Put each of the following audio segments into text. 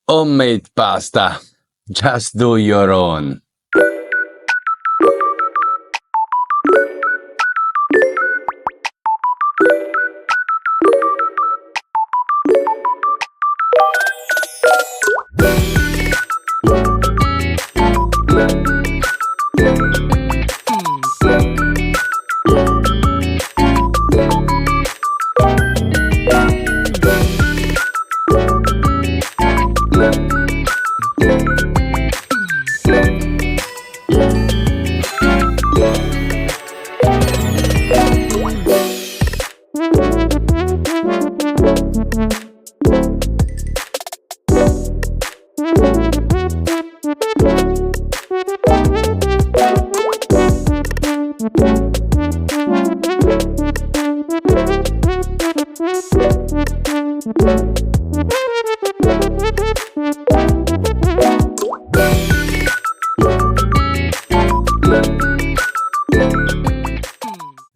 homemade pasta. Just do your own.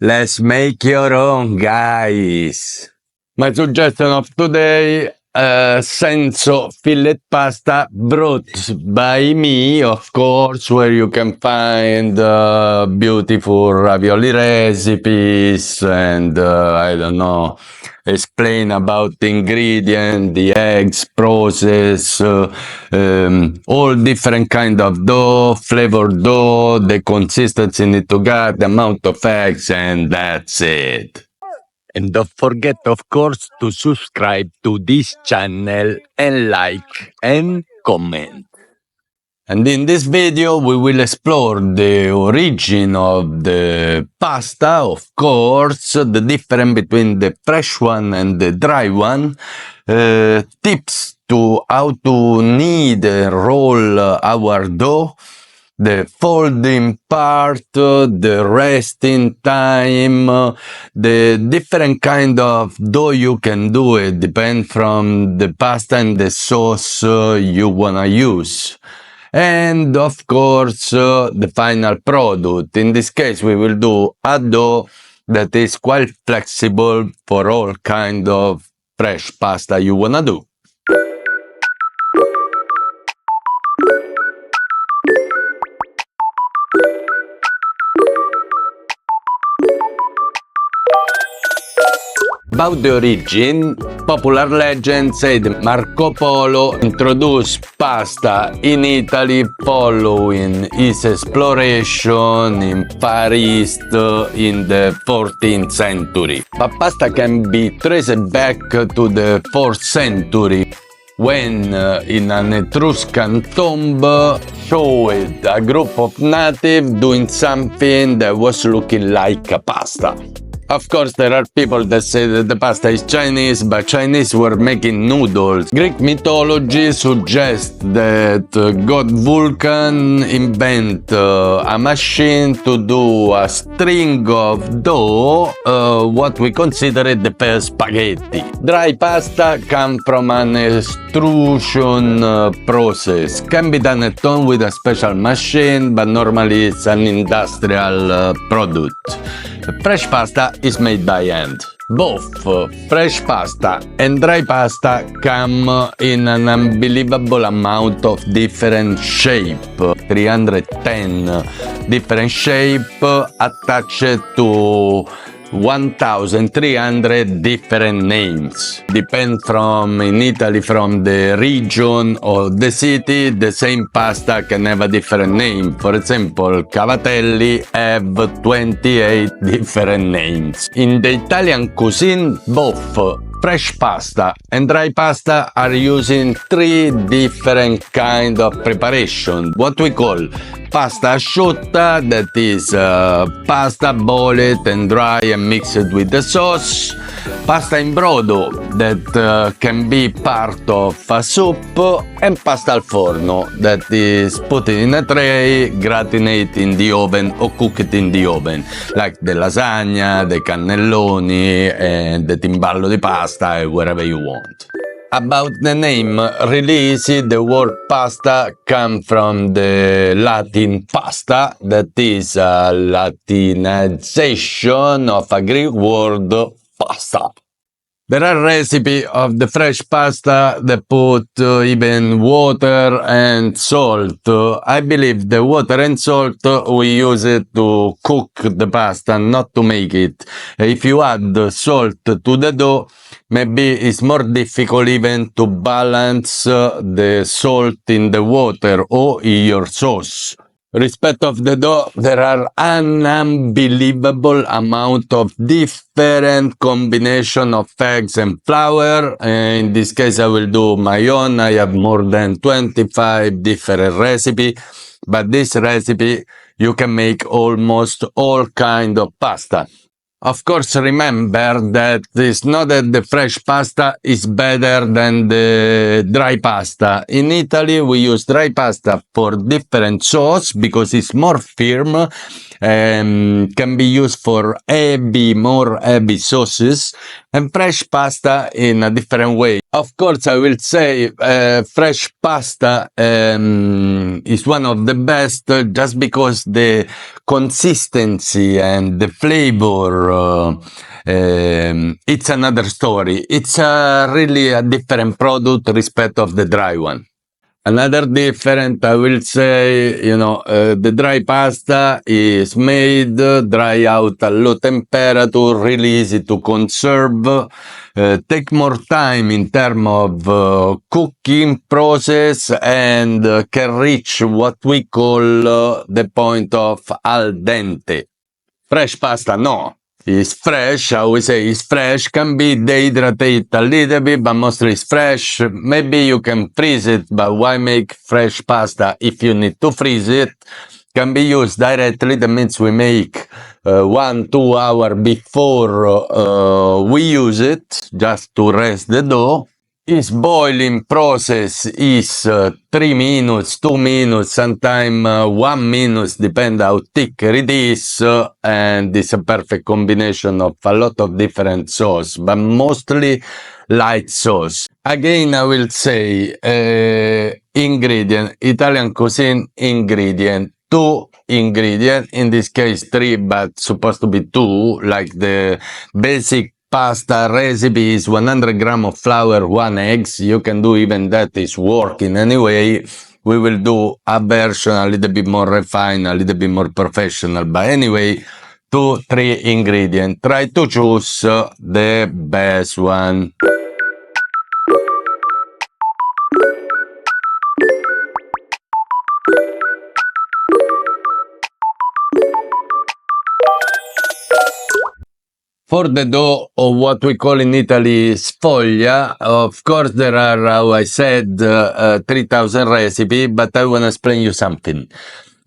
Let's make your own, guys. My suggestion of today, senso fillet pasta brought by me, of course, where you can find beautiful ravioli recipes and, I don't know, explain about the ingredient, the eggs process, all different kind of dough, flavored dough, the consistency need to get, the amount of eggs, and that's it. And don't forget, of course, to subscribe to this channel and like and comment. And in this video, we will explore the origin of the pasta, of course, the difference between the fresh one and the dry one, tips to how to knead and roll our dough, the folding part, the resting time, the different kind of dough you can do. It depends from the pasta and the sauce you wanna use. And of course, the final product. In this case, we will do a dough that is quite flexible for all kind of fresh pasta you wanna do. About the origin, popular legend said Marco Polo introduced pasta in Italy following his exploration in Far East in the 14th century. But pasta can be traced back to the 4th century, when in an Etruscan tomb showed a group of natives doing something that was looking like a pasta. Of course, there are people that say that the pasta is Chinese, but Chinese were making noodles. Greek mythology suggests that god Vulcan invented a machine to do a string of dough, what we consider the first spaghetti. Dry pasta comes from an extrusion process. Can be done at home with a special machine, but normally it's an industrial product. Fresh pasta is made by hand. Both fresh pasta and dry pasta come in an unbelievable amount of different shape. 310 different shape attached to 1,300 different names. Depend from in Italy, from the region or the city, the same pasta can have a different name. For example, cavatelli have 28 different names. In the Italian cuisine, both fresh pasta and dry pasta are using 3 different kind of preparation. What we call pasta asciutta, that is pasta boiled and dry and mixed with the sauce. Pasta in brodo, that can be part of a soup. And pasta al forno, that is put in a tray, gratinate in the oven or cooked in the oven, like the lasagna, the cannelloni, and the timballo di pasta, wherever you want. About the name, really easy. The word pasta comes from the Latin pasta, that is a Latinization of a Greek word pasta. There are recipes of the fresh pasta that put even water and salt. I believe the water and salt we use it to cook the pasta, not to make it. If you add salt to the dough, maybe it's more difficult even to balance the salt in the water or in your sauce. Respect of the dough, there are an unbelievable amount of different combination of eggs and flour. In this case, I will do my own. I have more than 25 different recipes, but this recipe, you can make almost all kind of pasta. Of course, remember that it's not that the fresh pasta is better than the dry pasta. In Italy, we use dry pasta for different sauce because it's more firm and can be used for more heavy sauces, and fresh pasta in a different way. Of course, I will say fresh pasta is one of the best just because the consistency and the flavor, it's another story. It's really a different product respect of the dry one. Another different, I will say, the dry pasta is made, dry out at low temperature, really easy to conserve, take more time in terms of cooking process, and can reach what we call the point of al dente. Fresh pasta, no. It's fresh, I would say it's fresh, can be dehydrated a little bit, but mostly it's fresh. Maybe you can freeze it, but why make fresh pasta if you need to freeze it? Can be used directly, that means we make 1-2 hours before we use it, just to rest the dough. Its boiling process is 3 minutes, 2 minutes, sometimes 1 minute, depends how thick it is, and it's a perfect combination of a lot of different sauce, but mostly light sauce. Again, I will say ingredient, Italian cuisine ingredient, 2 ingredient, in this case 3, but supposed to be 2, like the basic pasta recipe is 100 grams of flour, 1 eggs. You can do even that, is working anyway. We will do a version a little bit more refined, a little bit more professional. But anyway, 2-3 ingredients. Try to choose the best one. For the dough, or what we call in Italy sfoglia, of course there are, how I said, 3,000 recipes, but I want to explain you something.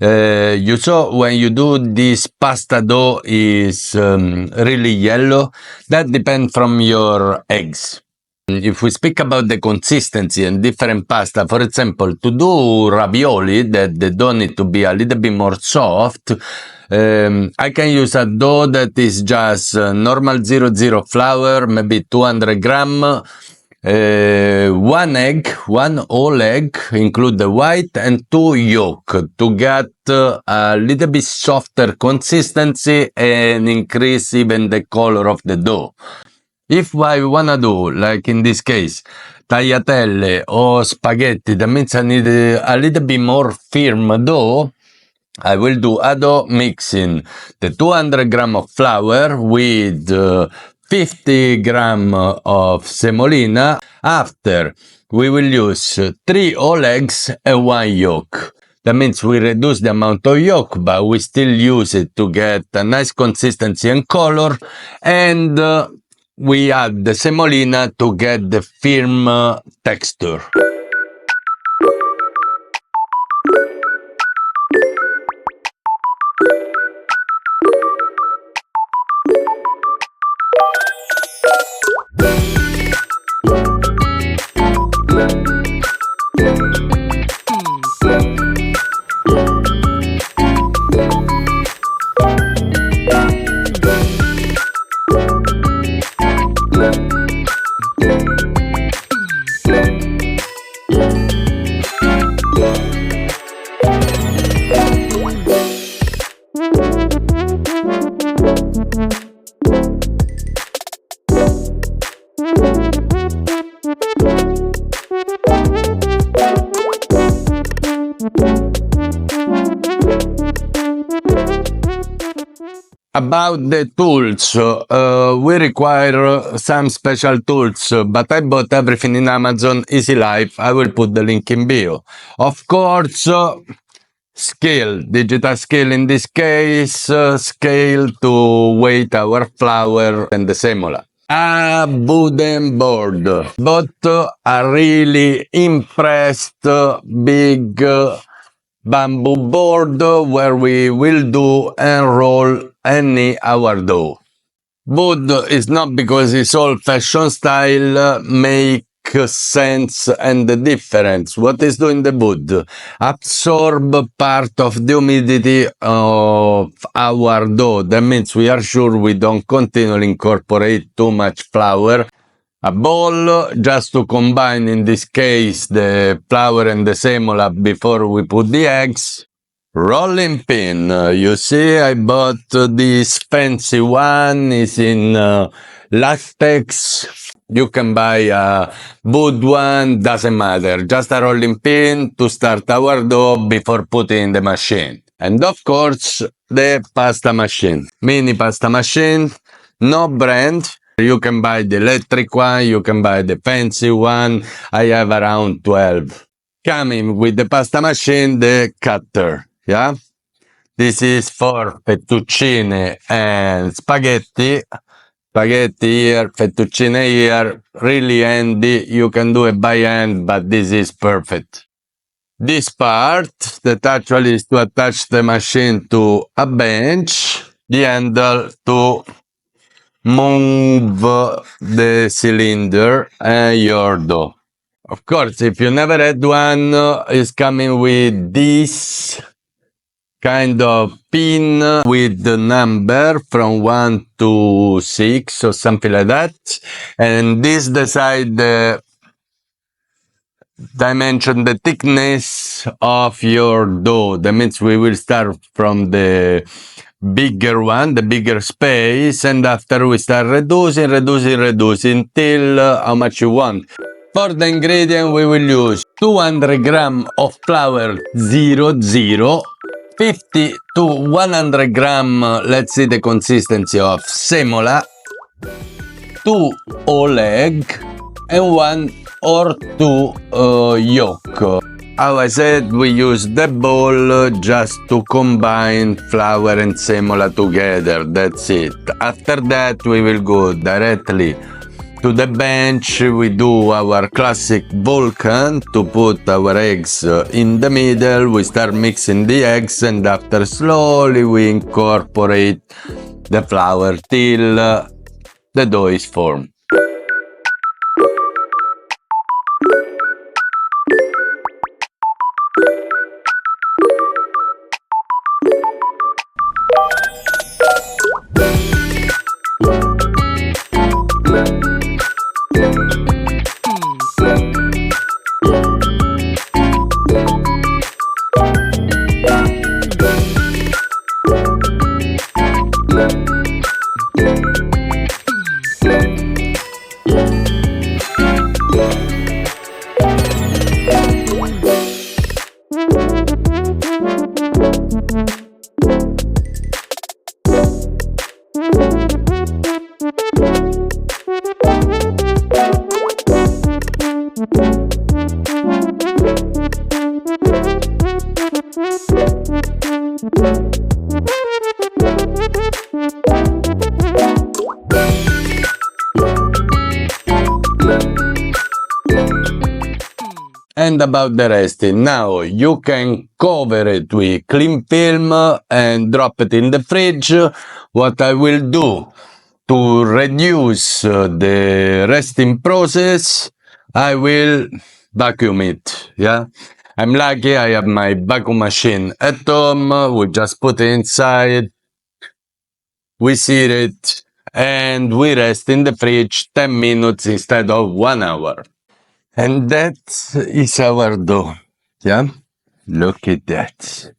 You saw when you do this pasta dough is really yellow. That depends from your eggs. If we speak about the consistency and different pasta, for example, to do ravioli, that the dough need to be a little bit more soft, I can use a dough that is just normal 00 flour, maybe 200 grams, 1 egg, 1 whole egg, include the white, and 2 yolk to get a little bit softer consistency and increase even the color of the dough. If I wanna do, like in this case, tagliatelle or spaghetti, that means I need a little bit more firm dough, I will do a dough mixing the 200 grams of flour with 50 grams of semolina. After, we will use 3 whole eggs and 1 yolk. That means we reduce the amount of yolk, but we still use it to get a nice consistency and color, and we add the semolina to get the firm texture. About the tools, we require some special tools, but I bought everything in Amazon, Easy Life. I will put the link in bio. Of course, scale, digital scale in this case, scale to weight our flour and the semola. A wooden board, but a really impressed big bamboo board where we will do and roll any our dough. Wood is not because it's old-fashioned style, make sense and the difference. What is doing the wood? Absorb part of the humidity of our dough. That means we are sure we don't continually incorporate too much flour. A bowl just to combine, in this case, the flour and the semola before we put the eggs. Rolling pin. You see, I bought this fancy one. It's in latex. You can buy a wood one, doesn't matter. Just a rolling pin to start our dough before putting in the machine. And of course, the pasta machine. Mini pasta machine, no brand. You can buy the electric one, you can buy the fancy one. I have around 12. Coming with the pasta machine, the cutter. Yeah, this is for fettuccine and spaghetti. Spaghetti here, fettuccine here, really handy. You can do it by hand, but this is perfect. This part that actually is to attach the machine to a bench, the handle to move the cylinder and your dough. Of course, if you never had one, it's coming with this kind of pin with the number from 1 to 6 or something like that. And this decide the dimension, the thickness of your dough. That means we will start from the bigger one, the bigger space, and after we start reducing till how much you want. For the ingredient, we will use 200 grams of flour 00, 50 to 100 grams, let's see the consistency of semola, 2 whole egg, and 1 or 2 yolk. How I said, we use the bowl just to combine flour and semola together. That's it. After that, we will go directly to the bench. We do our classic Vulcan to put our eggs in the middle. We start mixing the eggs, and after slowly we incorporate the flour till the dough is formed. And about the resting, now you can cover it with cling film and drop it in the fridge. What I will do to reduce the resting process, I will vacuum it. Yeah, I'm lucky I have my vacuum machine at home. We just put it inside, we sear it, and we rest in the fridge 10 minutes instead of 1 hour. And that is our dough. Yeah? Look at that.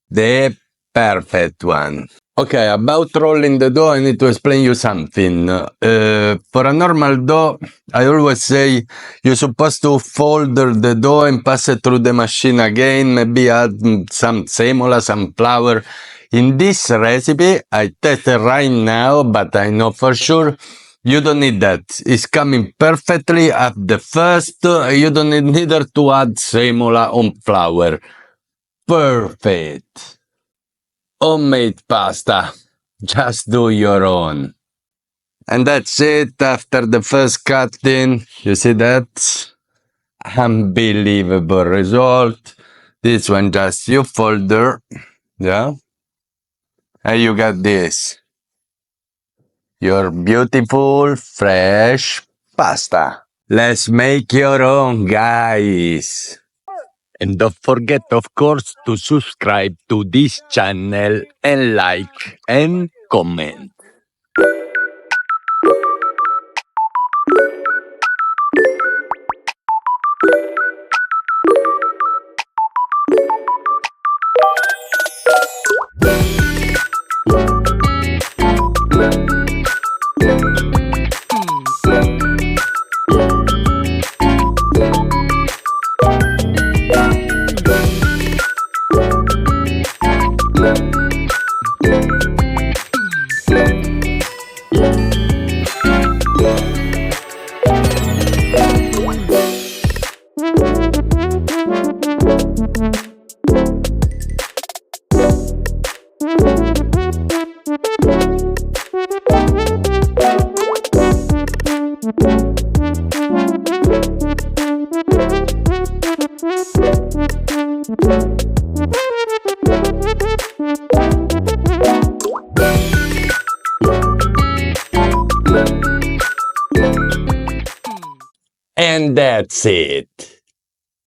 The perfect one. Okay, about rolling the dough, I need to explain you something. For a normal dough, I always say you're supposed to fold the dough and pass it through the machine again, maybe add some semola, some flour. In this recipe, I tested right now, but I know for sure you don't need that. It's coming perfectly at the first. You don't need neither to add semola on flour. Perfect. Homemade pasta. Just do your own. And that's it after the first cutting. You see that? Unbelievable result. This one just you folder. Yeah. And you got this. Your beautiful fresh pasta. Let's make your own, guys. And don't forget, of course, to subscribe to this channel and like and comment. And that's it.